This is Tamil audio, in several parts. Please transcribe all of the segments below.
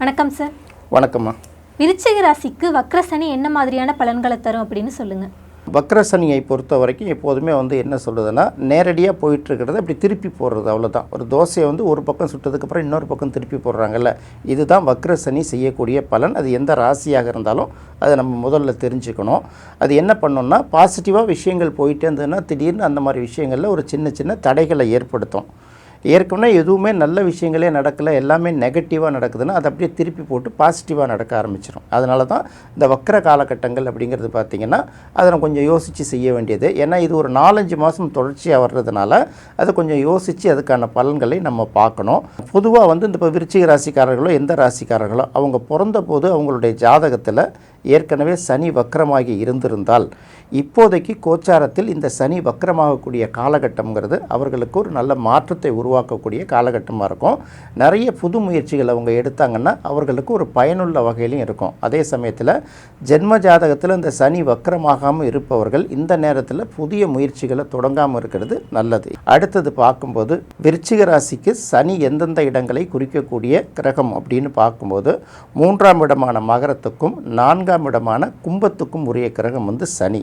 வணக்கம் சார். வணக்கம்மா. விருச்சிக ராசிக்கு வக்ர சனி என்ன மாதிரியான பலன்களை தரும் அப்படின்னு சொல்லுங்கள். வக்ர சனியை பொறுத்த வரைக்கும் எப்போதுமே என்ன சொல்லுதுன்னா, நேரடியாக போயிட்டுருக்கிறது அப்படி திருப்பி போடுறது, அவ்வளோதான். ஒரு தோசையை ஒரு பக்கம் சுட்டதுக்கப்புறம் இன்னொரு பக்கம் திருப்பி போடுறாங்கல்ல, இதுதான் வக்ர சனி செய்யக்கூடிய பலன். அது எந்த ராசியாக இருந்தாலும் அதை நம்ம முதல்ல தெரிஞ்சுக்கணும். அது என்ன பண்ணோம்னா, பாசிட்டிவாக விஷயங்கள் போயிட்டே இருந்ததுன்னா திடீர்னு அந்த மாதிரி விஷயங்களில் ஒரு சின்ன சின்ன தடைகளை ஏற்படுத்தும். ஏற்கனவே எதுவுமே நல்ல விஷயங்களே நடக்கலை, எல்லாமே நெகட்டிவாக நடக்குதுன்னா அதை அப்படியே திருப்பி போட்டு பாசிட்டிவாக நடக்க ஆரம்பிச்சிடும். அதனால தான் இந்த வக்ர காலகட்டங்கள் அப்படிங்கிறது பார்த்திங்கன்னா அதை நம்ம கொஞ்சம் யோசித்து செய்ய வேண்டியது. ஏன்னா இது ஒரு 4-5 மாதம் தொடர்ச்சியாக வர்றதுனால அதை கொஞ்சம் யோசித்து அதுக்கான பலன்களை நம்ம பார்க்கணும். பொதுவாக இந்த இப்போ விருச்சிக ராசிக்காரர்களோ எந்த ராசிக்காரர்களோ அவங்க பிறந்த போது அவங்களுடைய ஜாதகத்தில் ஏற்கனவே சனி வக்ரமாகி இருந்திருந்தால், இப்போதைக்கு கோச்சாரத்தில் இந்த சனி வக்ரமாகக்கூடிய காலகட்டங்கிறது அவர்களுக்கு ஒரு நல்ல மாற்றத்தை உருவாக்கக்கூடிய காலகட்டமாக இருக்கும். நிறைய புது முயற்சிகள் அவங்க எடுத்தாங்கன்னா அவர்களுக்கு ஒரு பயனுள்ள வகையிலையும் இருக்கும். அதே சமயத்தில் ஜென்ம ஜாதகத்தில் இந்த சனி வக்ரமாகாமல் இருப்பவர்கள் இந்த நேரத்தில் புதிய முயற்சிகளை தொடங்காமல் இருக்கிறது நல்லது. அடுத்தது பார்க்கும்போது விருச்சிக ராசிக்கு சனி எந்தெந்த இடங்களை குறிக்கக்கூடிய கிரகம் அப்படின்னு பார்க்கும்போது 3ஆம் இடமான மகரத்துக்கும் 4ஆம் இடமான கும்பத்துக்கும் உரிய கிரகம் சனி.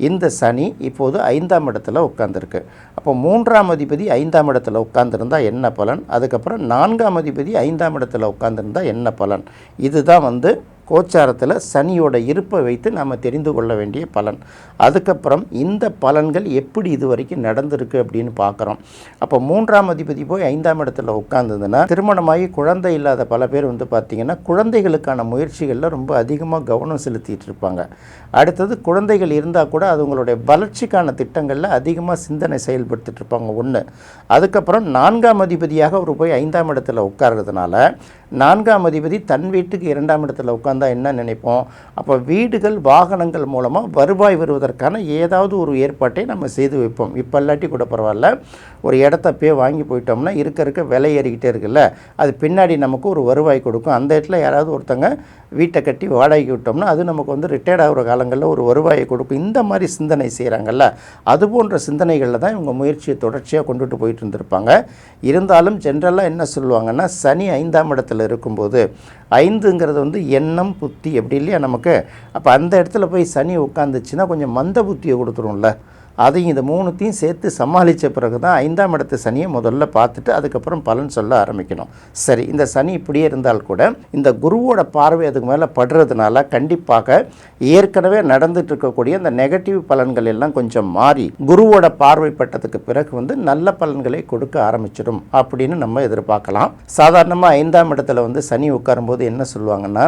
இந்த சனி இப்போது 5ஆம் இடத்துல உட்கார்ந்துருக்கு. அப்போ 3ஆம் அதிபதி 5ஆம் இடத்துல உட்கார்ந்துருந்தா என்ன பலன், அதுக்கப்புறம் 4ஆம் அதிபதி 5ஆம் இடத்துல உட்கார்ந்துருந்தா என்ன பலன், இதுதான் கோச்சாரத்தில் சனியோட இருப்பை வைத்து நாம் தெரிந்து கொள்ள வேண்டிய பலன். அதுக்கப்புறம் இந்த பலன்கள் எப்படி இது வரைக்கும் நடந்திருக்கு அப்படின்னு பார்க்குறோம். அப்போ 3ஆம் அதிபதி போய் 5ஆம் இடத்துல உட்கார்ந்ததுன்னா திருமணமாகி குழந்தை இல்லாத பல பேர் பார்த்திங்கன்னா குழந்தைகளுக்கான முயற்சிகளில் ரொம்ப அதிகமாக கவனம் செலுத்திட்டு இருப்பாங்க. அடுத்தது குழந்தைகள் இருந்தால் கூட அது உங்களுடைய வளர்ச்சிக்கான திட்டங்களில் அதிகமாக சிந்தனை செயல்படுத்திட்டு இருப்பாங்க ஒன்று. அதுக்கப்புறம் 4ஆம் அதிபதியாக அவர் போய் 5ஆம் இடத்துல உட்கார்றதுனால 4ஆம் அதிபதி தன் வீட்டுக்கு 2ஆம் இடத்துல உட்கார்ந்தா என்ன நினைப்போம், அப்போ வீடுகள் வாகனங்கள் மூலமாக வருவாய் வருவதற்கான ஏதாவது ஒரு ஏற்பாட்டை நம்ம செய்து வைப்போம். இப்போ இல்லாட்டி கூட பரவாயில்ல, ஒரு இடத்த போய் வாங்கி போயிட்டோம்னா இருக்க விலை ஏறிக்கிட்டே இருக்குல்ல, அது பின்னாடி நமக்கு ஒரு வருவாய் கொடுக்கும். அந்த இடத்துல யாராவது ஒருத்தங்க வீட்டை கட்டி வாடகைக்கு விட்டோம்னா அது நமக்கு ரிட்டையர்ட் ஆகிற காலங்களில் ஒரு வருவாயை கொடுக்கும். இந்த மாதிரி சிந்தனை செய்கிறாங்கல்ல, அது போன்ற சிந்தனைகளில் தான் இவங்க முயற்சியை தொடர்ச்சியாக கொண்டுட்டு போயிட்டு இருந்திருப்பாங்க. இருந்தாலும் ஜென்ரலாக என்ன சொல்லுவாங்கன்னா, சனி 5ஆம் இடத்துல இருக்கும்போது 5ங்கிறது எண்ணம் புத்தி எப்படி இல்லையா நமக்கு. அப்போ அந்த இடத்துல போய் சனி உட்காந்துச்சுன்னா கொஞ்சம் மந்த புத்தியை கொடுத்துரும்ல, அதையும் இந்த 3த்தையும் சேர்த்து சமாளித்த பிறகு தான் 5ஆம் இடத்து சனியை முதல்ல பார்த்துட்டு அதுக்கப்புறம் பலன் சொல்ல ஆரம்பிக்கணும். சரி, இந்த சனி இப்படியே இருந்தால் கூட இந்த குருவோட பார்வை அதுக்கு மேலே படுறதுனால கண்டிப்பாக ஏற்கனவே நடந்துட்டு இருக்கக்கூடிய இந்த நெகட்டிவ் பலன்கள் எல்லாம் கொஞ்சம் மாறி குருவோட பார்வைப்பட்டதுக்கு பிறகு நல்ல பலன்களை கொடுக்க ஆரம்பிச்சிடும் அப்படின்னு நம்ம எதிர்பார்க்கலாம். சாதாரணமாக 5ஆம் இடத்துல சனி உட்காரும்போது என்ன சொல்லுவாங்கன்னா,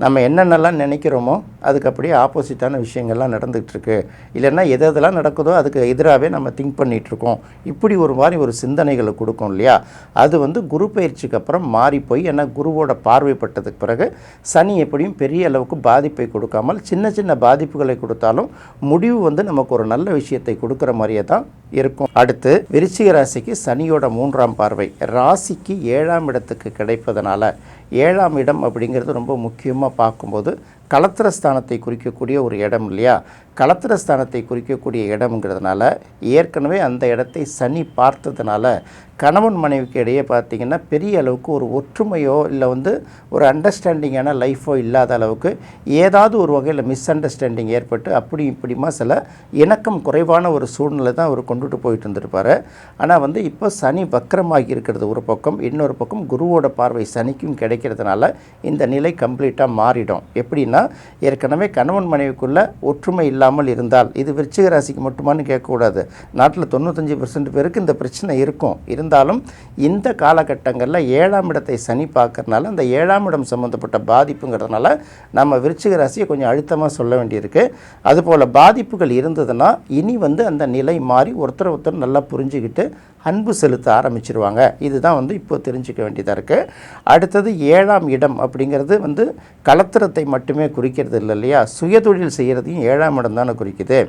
நம்ம என்னென்னலாம் நினைக்கிறோமோ அதுக்கு அப்படியே ஆப்போசிட்டான விஷயங்கள்லாம் நடந்துகிட்டு இருக்கு, இல்லைன்னா எதெல்லாம் நடக்குதோ அதுக்கு எதிராகவே நம்ம திங்க் பண்ணிகிட்ருக்கோம், இப்படி ஒரு மாதிரி ஒரு சிந்தனைகளை கொடுக்கும் இல்லையா. அது குரு பயிற்சிக்கு அப்புறம் மாறி போய், ஏன்னா குருவோட பார்வைப்பட்டதுக்கு பிறகு சனி எப்படியும் பெரிய அளவுக்கு பாதிப்பை கொடுக்காமல் சின்ன சின்ன பாதிப்புகளை கொடுத்தாலும் முடிவு நமக்கு ஒரு நல்ல விஷயத்தை கொடுக்குற மாதிரியே தான் இருக்கும். அடுத்து விருச்சிக ராசிக்கு சனியோட 3ஆம் பார்வை ராசிக்கு 7ஆம் இடத்துக்கு கிடைப்பதனால, 7ஆம் இடம் அப்படிங்கிறது ரொம்ப முக்கியமாக பார்க்கும்போது களத்திரஸ்தானத்தை குறிக்கக்கூடிய ஒரு இடம் இல்லையா. களத்திரஸ்தானத்தை குறிக்கக்கூடிய இடம்ங்கிறதுனால ஏற்கனவே அந்த இடத்தை சனி பார்த்ததுனால கணவன் மனைவிக்கு இடையே பார்த்திங்கன்னா பெரிய அளவுக்கு ஒரு ஒற்றுமையோ இல்லை ஒரு அண்டர்ஸ்டாண்டிங்கான லைஃபோ இல்லாத அளவுக்கு ஏதாவது ஒரு வகையில் மிஸ் அண்டர்ஸ்டாண்டிங் ஏற்பட்டு அப்படி இப்படிமா சில இணக்கம் குறைவான ஒரு சூழ்நிலை தான் அவர் கொண்டுட்டு போயிட்டு இருந்திருப்பார். ஆனால் இப்போ சனி வக்ரமாகி இருக்கிறது ஒரு பக்கம், இன்னொரு பக்கம் குருவோட பார்வை சனிக்கும் கிடைக்கிறதுனால இந்த நிலை கம்ப்ளீட்டாக மாறிடும். எப்படின்னா, ஏற்கனவே கணவன் மனைவிக்குள்ளே ஒற்றுமை இல்லாமல் இருந்தால், இது விருச்சிக ராசிக்கு மட்டுமானு கேட்கக்கூடாது, நாட்டில் 95% பேருக்கு இந்த பிரச்சனை இருக்கும். இருந்தாலும் இந்த காலகட்டங்களில் 7ஆம் இடத்தை சனி பார்க்கறதுனால அந்த 7ஆம் இடம் சம்மந்தப்பட்ட பாதிப்புங்கிறதுனால நம்ம விருச்சிக ராசியை கொஞ்சம் அழுத்தமாக சொல்ல வேண்டியிருக்கு. அதுபோல் பாதிப்புகள் இருந்ததுன்னா இனி அந்த நிலை மாறி ஒருத்தர் நல்லா புரிஞ்சுக்கிட்டு அன்பு செலுத்த ஆரம்பிச்சிருவாங்க. இதுதான் இப்போ தெரிஞ்சுக்க வேண்டியதாக இருக்குது. அடுத்தது 7ஆம் இடம் அப்படிங்கிறது களத்திரத்தை மட்டுமே குறிக்கிறது இல்லை இல்லையா, சுயதொழில் செய்கிறதையும் 7ஆம் இடம் தானே குறிக்குது.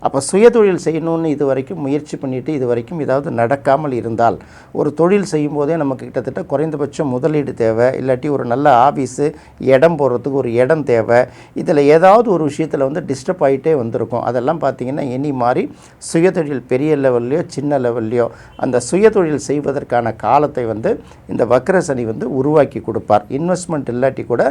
அப்போ சுயதொழில் செய்யணும்னு இது வரைக்கும் முயற்சி பண்ணிவிட்டு இது வரைக்கும் ஏதாவது நடக்காமல் இருந்தால், ஒரு தொழில் செய்யும் போதே நமக்கு கிட்டத்தட்ட குறைந்தபட்சம் முதலீடு தேவை, இல்லாட்டி ஒரு நல்ல ஆஃபீஸு இடம் போடுறதுக்கு ஒரு இடம் தேவை, இதில் ஏதாவது ஒரு விஷயத்தில் டிஸ்டர்ப் ஆகிட்டே வந்திருக்கும். அதெல்லாம் பார்த்திங்கன்னா இனி மாறி சுயதொழில் பெரிய லெவல்லையோ சின்ன லெவல்லையோ அந்த சுயதொழில் செய்வதற்கான காலத்தை வந்து இந்த வக்ர சனி வந்து உருவாக்கி கொடுப்பார். இன்வெஸ்ட்மெண்ட் இல்லாட்டி கூட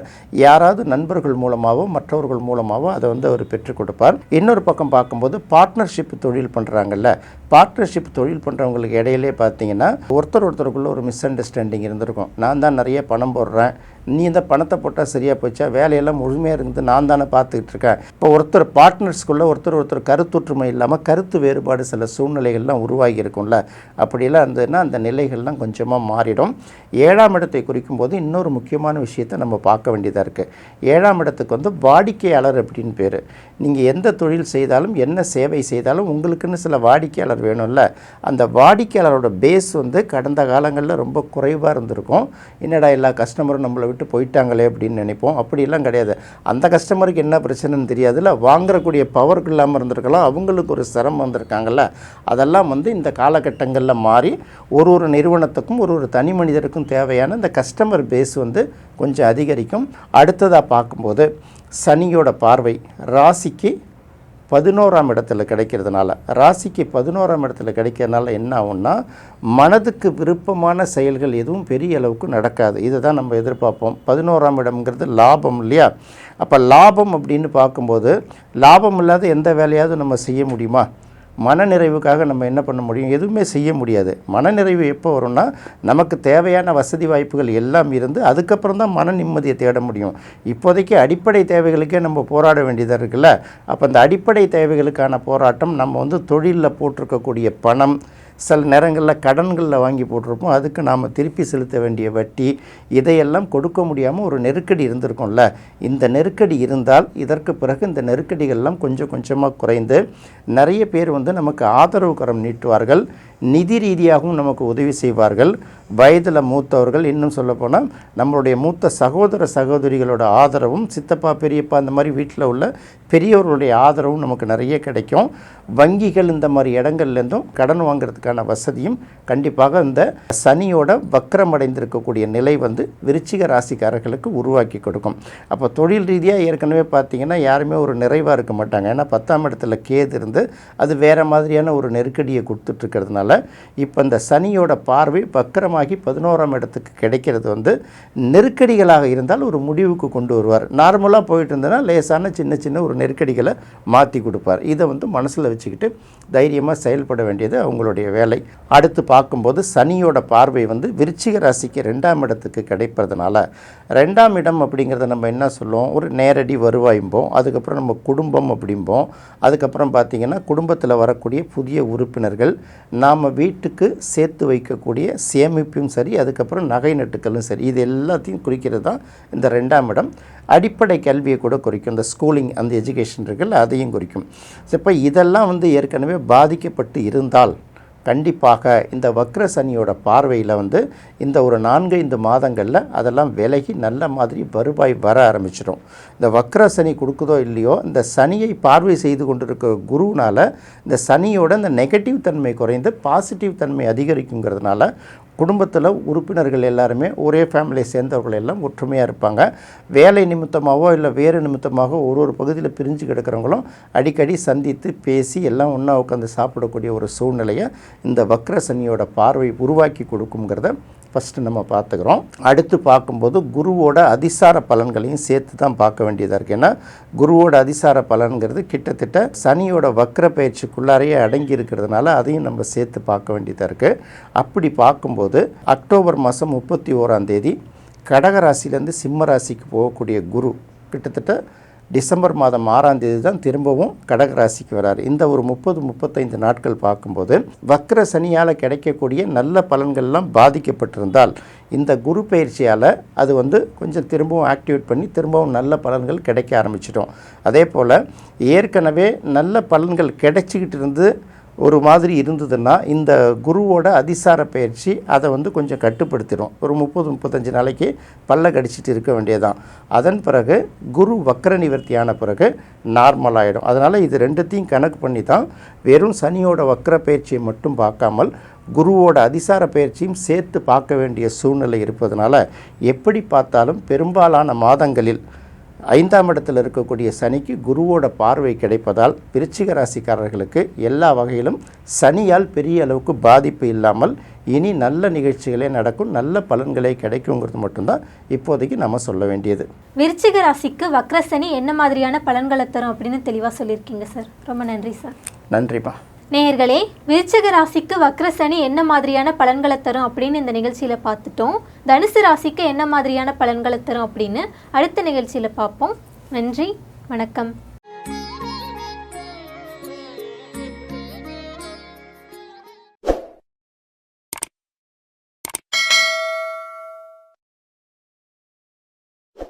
யாராவது நண்பர்கள் மூலமாகவோ மற்றவர்கள் மூலமாகவோ அதை வந்து அவர் பெற்றுக் கொடுப்பார். இன்னொரு பக்கம் பார்க்கும்போது பார்ட்னர்ஷிப் தொழில் பண்ணுறாங்கல்ல, பார்ட்னர்ஷிப் தொழில் பண்ணுறவங்களுக்கு இடையிலே பார்த்தீங்கன்னா ஒருத்தருக்குள்ளே ஒரு மிஸ் அண்டர்ஸ்டாண்டிங் இருந்திருக்கும். நான் தான் நிறைய பணம் போடுறேன், நீ இந்த பணத்தை போட்டால் சரியாக போச்சா, வேலையெல்லாம் முழுமையாக இருந்து நான் தானே பார்த்துக்கிட்டு இருக்கேன். இப்போ ஒருத்தர் பார்ட்னர்ஸ்குள்ளே ஒருத்தர் கருத்தொற்றுமை இல்லாமல் கருத்து வேறுபாடு சில சூழ்நிலைகள்லாம் உருவாகி இருக்கும்ல, அப்படிலாம் இருந்ததுன்னா அந்த நிலைகள்லாம் கொஞ்சமாக மாறிடும். 7ஆம் இடத்தை குறிக்கும் போது இன்னொரு முக்கியமான விஷயத்தை நம்ம பார்க்க வேண்டியதாக இருக்குது. 7ஆம் இடத்துக்கு வந்து வாடிக்கையாளர் அப்படின்னு பேர். நீங்கள் எந்த தொழில் செய்தாலும் என்ன சேவை செய்தாலும் உங்களுக்குன்னு சில வாடிக்கையாளர் வேணும்ல, அந்த வாடிக்கையாளரோட பேஸ் வந்து கடந்த காலங்களில் ரொம்ப குறைவாக இருந்திருக்கும். என்னடா எல்லா கஸ்டமரும் நம்மளை விட்டு போயிட்டாங்களே அப்படின்னு நினைப்போம். அப்படிலாம் கிடையாது. அந்த கஸ்டமருக்கு என்ன பிரச்சனைன்னு தெரியாதுல்ல, வாங்கக்கூடிய பவருக்கு இல்லாமல் இருந்திருக்கலாம், அவங்களுக்கு ஒரு சிரமம் வந்திருக்காங்கல்ல, அதெல்லாம் வந்து இந்த காலகட்டங்களில் மாறி ஒரு நிறுவனத்துக்கும் ஒரு தனி மனிதருக்கும் தேவையான இந்த கஸ்டமர் பேஸ் வந்து கொஞ்சம் அதிகரிக்கும். அடுத்ததாக பார்க்கும்போது சனியோட பார்வை ராசிக்கு 11ஆம் இடத்துல கிடைக்கிறதுனால, ராசிக்கு 11ஆம் இடத்துல கிடைக்கிறதுனால என்ன ஆகும்னா, மனதுக்கு விருப்பமான செயல்கள் எதுவும் பெரிய அளவுக்கு நடக்காது. இதை தான் நம்ம எதிர்பார்ப்போம். 11ஆம் இடம்ங்கிறது லாபம் இல்லையா? அப்போ லாபம் அப்படின்னு பார்க்கும்போது லாபம் இல்லாத எந்த வேலையாவது நம்ம செய்ய முடியுமா? மனநிறைவுக்காக நம்ம என்ன பண்ண முடியும்? எதுவுமே செய்ய முடியாது. மனநிறைவு எப்போ வரும்னா, நமக்கு தேவையான வசதி வாய்ப்புகள் எல்லாம் இருந்து அதுக்கப்புறம் தான் மன நிம்மதியை தேட முடியும். இப்போதைக்கு அடிப்படை தேவைகளுக்கே நம்ம போராட வேண்டியதாக இருக்குல்ல. அப்போ அந்த அடிப்படை தேவைகளுக்கான போராட்டம் நம்ம வந்து தொழிலில் போட்டிருக்கக்கூடிய பணம், சில நேரங்களில் கடன்களில் வாங்கி போட்டிருப்போம், அதுக்கு நாம் திருப்பி செலுத்த வேண்டிய வட்டி, இதையெல்லாம் கொடுக்க முடியாமல் ஒரு நெருக்கடி இருந்திருக்கும்ல. இந்த நெருக்கடி இருந்தால் இதற்கு பிறகு இந்த நெருக்கடிகள்லாம் கொஞ்சம் கொஞ்சமாக குறைந்து நிறைய பேர் வந்து நமக்கு ஆதரவு கரம் நீட்டுவார்கள், நிதி ரீதியாகவும் நமக்கு உதவி செய்வார்கள். வயதில் மூத்தவர்கள், இன்னும் சொல்லப்போனால் நம்மளுடைய மூத்த சகோதர சகோதரிகளோட ஆதரவும், சித்தப்பா பெரியப்பா அந்த மாதிரி வீட்டில் உள்ள பெரியவர்களுடைய ஆதரவும் நமக்கு நிறைய கிடைக்கும். வங்கிகள் இந்த மாதிரி இடங்கள்லேருந்தும் கடன் வாங்கிறதுக்கான வசதியும் கண்டிப்பாக இந்த சனியோட வக்கரமடைந்திருக்கக்கூடிய நிலை வந்து விருச்சிக ராசிக்காரர்களுக்கு உருவாக்கி கொடுக்கும். அப்போ தொழில் ரீதியாக ஏற்கனவே பார்த்திங்கன்னா யாருமே ஒரு நிறைவாக இருக்க மாட்டாங்க. ஏன்னா 10ஆம் இடத்துல கேது இருந்து அது வேறு மாதிரியான ஒரு நெருக்கடியை கொடுத்துட்ருக்கிறதுனால இப்போ இந்த சனியோட பார்வை வக்கரமாகி 11ஆம் இடத்துக்கு கிடைக்கிறது வந்து நெருக்கடிகளாக இருந்தால் ஒரு முடிவுக்கு கொண்டு வருவார். நார்மலாக போயிட்டு இருந்ததுன்னா லேசான சின்ன சின்ன ஒரு நெருக்கடிகளை மாற்றி கொடுப்பார். இதை வந்து மனசில் வச்சுக்கிட்டு தைரியமாக செயல்பட வேண்டியது அவங்களுடைய வேலை. அடுத்து பார்க்கும்போது சனியோட பார்வை வந்து விருச்சிக ராசிக்கு 2ஆம் இடத்துக்கு கிடைப்பதுனால, 2ஆம் இடம் அப்படிங்கிறத நம்ம என்ன சொல்லுவோம், ஒரு நேரடி வருவாயும்போம், அதுக்கப்புறம் நம்ம குடும்பம் அப்படிம்போம், அதுக்கப்புறம் பார்த்திங்கன்னா குடும்பத்தில் வரக்கூடிய புதிய உறுப்பினர்கள், நாம் வீட்டுக்கு சேர்த்து வைக்கக்கூடிய சேமிப்பும் சரி, அதுக்கப்புறம் நகை நட்டுக்களும் சரி, இது எல்லாத்தையும் குறிக்கிறது தான் இந்த 2ஆம் இடம். அடிப்படை கல்வியை கூட குறிக்கும். இந்த ஸ்கூலிங், அந்த எஜுகேஷன் இருக்குல்ல, அதையும் குறிக்கும். இப்போ இதெல்லாம் வந்து ஏற்கனவே பாதிக்கப்பட்டு இருந்தால் கண்டிப்பாக இந்த வக்ர சனியோட பார்வையில் வந்து இந்த ஒரு 4-5 மாதங்களில் அதெல்லாம் விலகி நல்ல மாதிரி வருவாய் வர ஆரம்பிச்சிடும். இந்த வக்ர சனி கொடுக்குதோ இல்லையோ, இந்த சனியை பார்வை செய்து கொண்டிருக்கிற குருவினால் இந்த சனியோட இந்த நெகட்டிவ் தன்மை குறைந்து பாசிட்டிவ் தன்மை அதிகரிக்குங்கிறதுனால குடும்பத்தில் உறுப்பினர்கள் எல்லாருமே ஒரே ஃபேமிலியை சேர்ந்தவர்கள் எல்லாம் ஒற்றுமையாக இருப்பாங்க. வேலை நிமித்தமாகவோ இல்லை வேறு நிமித்தமாக ஒரு பகுதியில் பிரிஞ்சு கிடக்கிறவங்களும் அடிக்கடி சந்தித்து பேசி எல்லாம் ஒன்றா உட்காந்து சாப்பிடக்கூடிய ஒரு சூழ்நிலையை இந்த வக்ர சனியோட பார்வை உருவாக்கி கொடுக்குங்கிறத ஃபஸ்ட்டு நம்ம பார்த்துக்கிறோம். அடுத்து பார்க்கும்போது குருவோட அதிசார பலன்களையும் சேர்த்து தான் பார்க்க வேண்டியதாக இருக்குது. ஏன்னா குருவோட அதிசார பலன்கிறது கிட்டத்தட்ட சனியோட வக்ர பயிற்சிக்குள்ளாரையே அடங்கி இருக்கிறதுனால அதையும் நம்ம சேர்த்து பார்க்க வேண்டியதாக இருக்குது. அப்படி பார்க்கும்போது அக்டோபர் மாதம் 31ஆம் தேதி கடகராசிலேருந்து சிம்ம ராசிக்கு போகக்கூடிய குரு கிட்டத்தட்ட டிசம்பர் மாதம் 6ஆம் தேதி தான் திரும்பவும் கடகராசிக்கு வராரு. இந்த ஒரு 30-35 நாட்கள் பார்க்கும்போது வக்ர சனியால் கிடைக்கக்கூடிய நல்ல பலன்கள்லாம் பாதிக்கப்பட்டிருந்தால் இந்த குரு பயிற்சியால் அது வந்து கொஞ்சம் திரும்பவும் ஆக்டிவேட் பண்ணி திரும்பவும் நல்ல பலன்கள் கிடைக்க ஆரம்பிச்சிட்டோம். அதே போல் ஏற்கனவே நல்ல பலன்கள் கிடைச்சிக்கிட்டு இருந்து ஒரு மாதிரி இருந்ததுன்னா இந்த குருவோட அதிசார பயிற்சி அதை வந்து கொஞ்சம் கட்டுப்படுத்திடும். ஒரு 30-35 நாளைக்கு பல்ல கடிச்சிட்டு இருக்க வேண்டியதான். அதன் பிறகு குரு வக்ர நிவர்த்தியான பிறகு நார்மல் ஆகிடும். அதனால் இது ரெண்டுத்தையும் கணக்கு பண்ணி தான் வெறும் சனியோட வக்ர பயிற்சியை மட்டும் பார்க்காமல் குருவோட அதிசார பயிற்சியும் சேர்த்து பார்க்க வேண்டிய சூழ்நிலை இருப்பதனால எப்படி பார்த்தாலும் பெரும்பாலான மாதங்களில் 5ஆம் இடத்தில் இருக்கக்கூடிய சனிக்கு குருவோட பார்வை கிடைப்பதால் விருச்சிக ராசிக்காரர்களுக்கு எல்லா வகையிலும் சனியால் பெரிய அளவுக்கு பாதிப்பு இல்லாமல் இனி நல்ல நிகழ்ச்சிகளே நடக்கும், நல்ல பலன்களே கிடைக்குங்கிறது மட்டும்தான் இப்போதைக்கு நம்ம சொல்ல வேண்டியது. விருச்சிக ராசிக்கு வக்ரசனி என்ன மாதிரியான பலன்களை தரும் அப்படின்னு தெளிவாக சொல்லியிருக்கீங்க சார். ரொம்ப நன்றி சார். நன்றிப்பா. நேயர்களே, விருச்சிக ராசிக்கு வக்ரசனி என்ன மாதிரியான பலன்களை தரும் அப்படின்னு இந்த நிகழ்ச்சியில் பார்த்துட்டோம். தனுசு ராசிக்கு என்ன மாதிரியான பலன்களை தரும் அப்படின்னு அடுத்த நிகழ்ச்சியில் பார்ப்போம். நன்றி, வணக்கம்.